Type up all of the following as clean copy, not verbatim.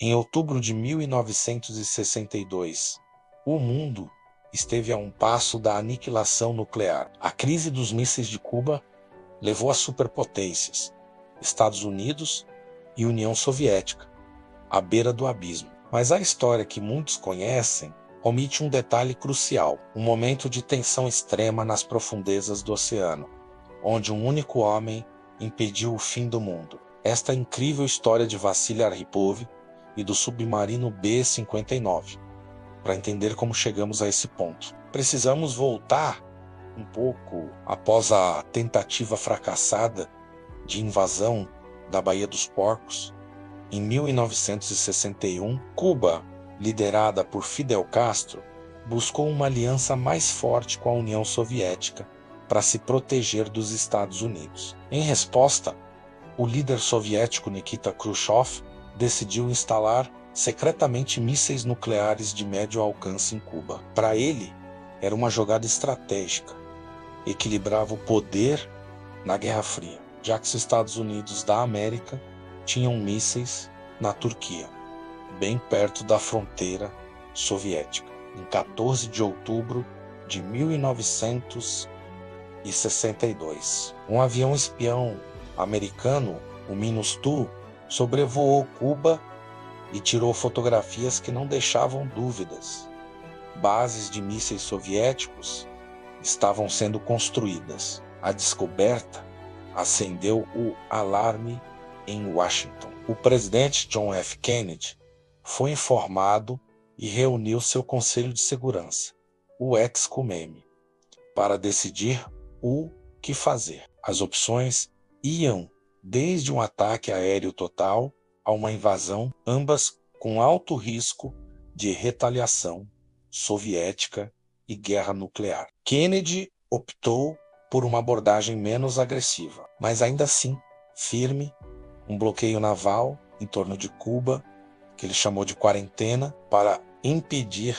Em outubro de 1962, o mundo esteve a um passo da aniquilação nuclear. A crise dos mísseis de Cuba levou as superpotências, Estados Unidos e União Soviética, à beira do abismo. Mas a história que muitos conhecem omite um detalhe crucial, um momento de tensão extrema nas profundezas do oceano, onde um único homem impediu o fim do mundo. Esta incrível história de Vassily Arhipov e do submarino B-59. Para entender como chegamos a esse ponto, precisamos voltar um pouco após a tentativa fracassada de invasão da Baía dos Porcos. Em 1961, Cuba, liderada por Fidel Castro, buscou uma aliança mais forte com a União Soviética para se proteger dos Estados Unidos. Em resposta, o líder soviético Nikita Khrushchev decidiu instalar secretamente mísseis nucleares de médio alcance em Cuba. Para ele, era uma jogada estratégica, equilibrava o poder na Guerra Fria, já que os Estados Unidos da América tinham mísseis na Turquia, bem perto da fronteira soviética. Em 14 de outubro de 1962, um avião espião americano, o Minus-2, sobrevoou Cuba e tirou fotografias que não deixavam dúvidas. Bases de mísseis soviéticos estavam sendo construídas. A descoberta acendeu o alarme em Washington. O presidente John F. Kennedy foi informado e reuniu seu Conselho de Segurança, o ex-CUMEMI, para decidir o que fazer. As opções iam desde um ataque aéreo total a uma invasão, ambas com alto risco de retaliação soviética e guerra nuclear. Kennedy optou por uma abordagem menos agressiva, mas ainda assim firme, um bloqueio naval em torno de Cuba, que ele chamou de quarentena, para impedir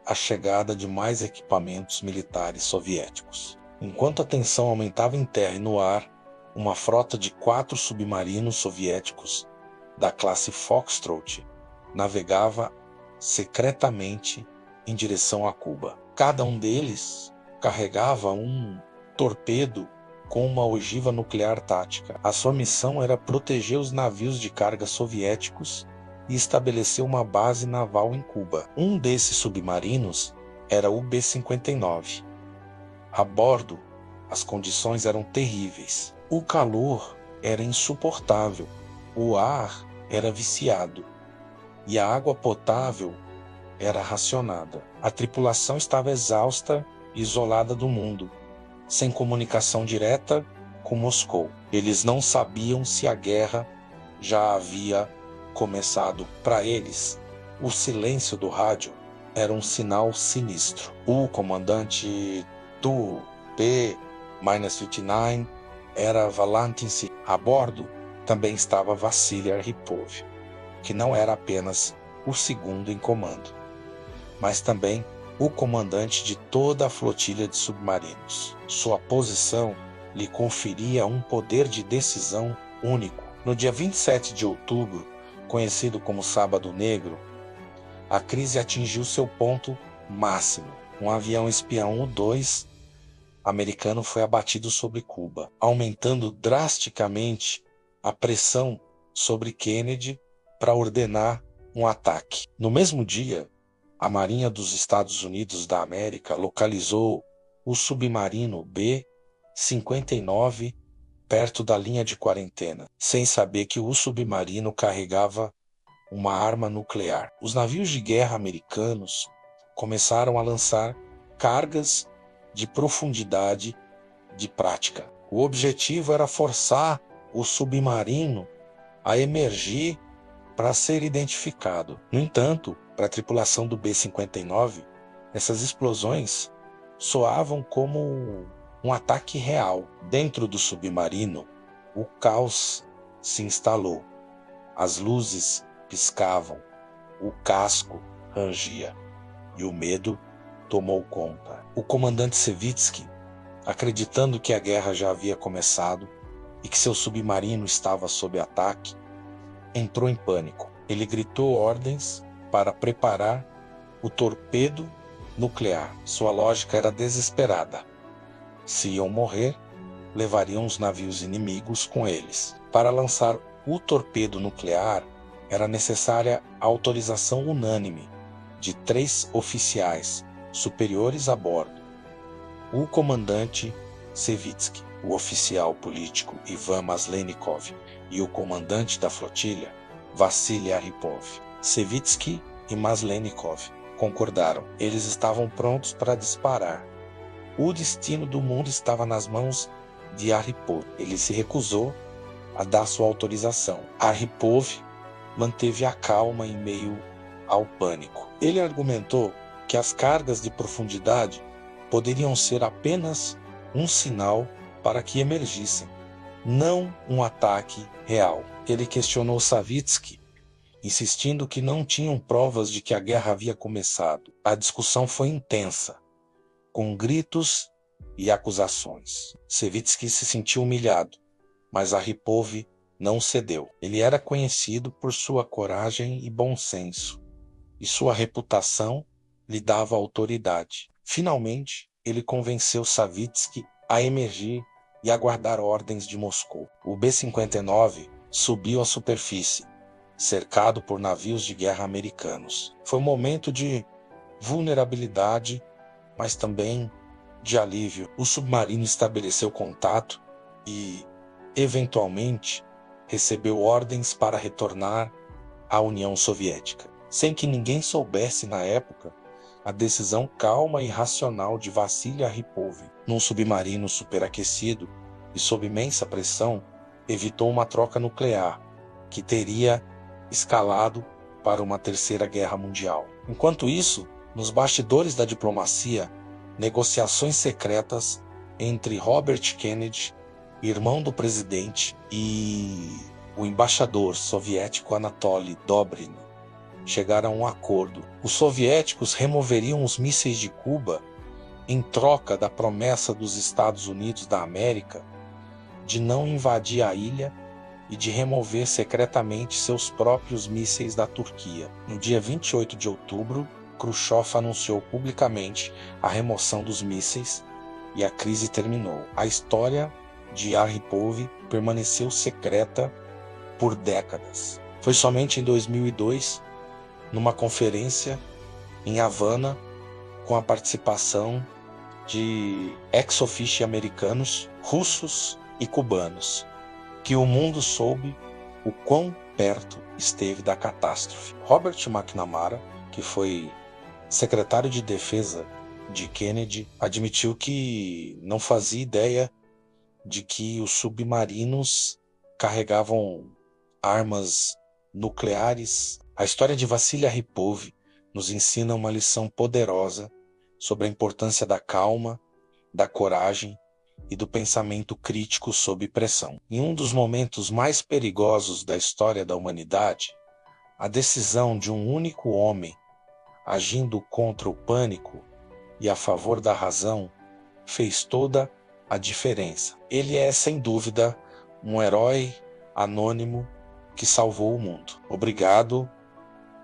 a chegada de mais equipamentos militares soviéticos. Enquanto a tensão aumentava em terra e no ar, uma frota de 4 submarinos soviéticos da classe Foxtrot navegava secretamente em direção a Cuba. Cada um deles carregava um torpedo com uma ogiva nuclear tática. A sua missão era proteger os navios de carga soviéticos e estabelecer uma base naval em Cuba. Um desses submarinos era o B-59. A bordo, as condições eram terríveis. O calor era insuportável, o ar era viciado e a água potável era racionada. A tripulação estava exausta e isolada do mundo, sem comunicação direta com Moscou. Eles não sabiam se a guerra já havia começado. Para eles, o silêncio do rádio era um sinal sinistro. O comandante do B-59 era Valentin Sirleaf. A bordo também estava Vassily Arhipov, que não era apenas o segundo em comando, mas também o comandante de toda a flotilha de submarinos. Sua posição lhe conferia um poder de decisão único. No dia 27 de outubro, conhecido como Sábado Negro, a crise atingiu seu ponto máximo. Um avião espião U-2 americano foi abatido sobre Cuba, aumentando drasticamente a pressão sobre Kennedy para ordenar um ataque. No mesmo dia, a Marinha dos Estados Unidos da América localizou o submarino B-59 perto da linha de quarentena, sem saber que o submarino carregava uma arma nuclear. Os navios de guerra americanos começaram a lançar cargas de profundidade de prática. O objetivo era forçar o submarino a emergir para ser identificado. No entanto, para a tripulação do B-59, essas explosões soavam como um ataque real. Dentro do submarino, o caos se instalou. As luzes piscavam, o casco rangia e o medo tomou conta. O comandante Sevitsky, acreditando que a guerra já havia começado e que seu submarino estava sob ataque, entrou em pânico. Ele gritou ordens para preparar o torpedo nuclear. Sua lógica era desesperada. Se iam morrer, levariam os navios inimigos com eles. Para lançar o torpedo nuclear, era necessária a autorização unânime de 3 oficiais superiores a bordo: o comandante Sevitsky, o oficial político Ivan Maslenikov e o comandante da flotilha, Vassily Aripov. Sevitsky e Maslenikov concordaram. Eles estavam prontos para disparar. O destino do mundo estava nas mãos de Aripov. Ele se recusou a dar sua autorização. Aripov manteve a calma em meio ao pânico. Ele argumentou que as cargas de profundidade poderiam ser apenas um sinal para que emergissem, não um ataque real. Ele questionou Savitsky, insistindo que não tinham provas de que a guerra havia começado. A discussão foi intensa, com gritos e acusações. Savitsky se sentiu humilhado, mas Aripov não cedeu. Ele era conhecido por sua coragem e bom senso, e sua reputação lhe dava autoridade. Finalmente, ele convenceu Savitsky a emergir e aguardar ordens de Moscou. O B-59 subiu à superfície, cercado por navios de guerra americanos. Foi um momento de vulnerabilidade, mas também de alívio. O submarino estabeleceu contato e, eventualmente, recebeu ordens para retornar à União Soviética. Sem que ninguém soubesse na época, a decisão calma e racional de Vassily Aripov, num submarino superaquecido e sob imensa pressão, evitou uma troca nuclear, que teria escalado para uma terceira guerra mundial. Enquanto isso, nos bastidores da diplomacia, negociações secretas entre Robert Kennedy, irmão do presidente, e o embaixador soviético Anatoly Dobrynin chegaram a um acordo. Os soviéticos removeriam os mísseis de Cuba em troca da promessa dos Estados Unidos da América de não invadir a ilha e de remover secretamente seus próprios mísseis da Turquia. No dia 28 de outubro, Khrushchev anunciou publicamente a remoção dos mísseis e a crise terminou. A história de Aripov permaneceu secreta por décadas. Foi somente em 2002, numa conferência em Havana, com a participação de ex-officio americanos, russos e cubanos, que o mundo soube o quão perto esteve da catástrofe. Robert McNamara, que foi secretário de defesa de Kennedy, admitiu que não fazia ideia de que os submarinos carregavam armas nucleares. A história de Vassily Aripov nos ensina uma lição poderosa sobre a importância da calma, da coragem e do pensamento crítico sob pressão. Em um dos momentos mais perigosos da história da humanidade, a decisão de um único homem agindo contra o pânico e a favor da razão fez toda a diferença. Ele é, sem dúvida, um herói anônimo que salvou o mundo. Obrigado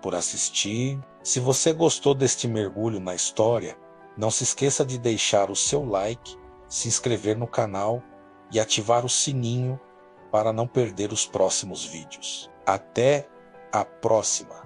por assistir. Se você gostou deste mergulho na história, não se esqueça de deixar o seu like, se inscrever no canal e ativar o sininho para não perder os próximos vídeos. Até a próxima!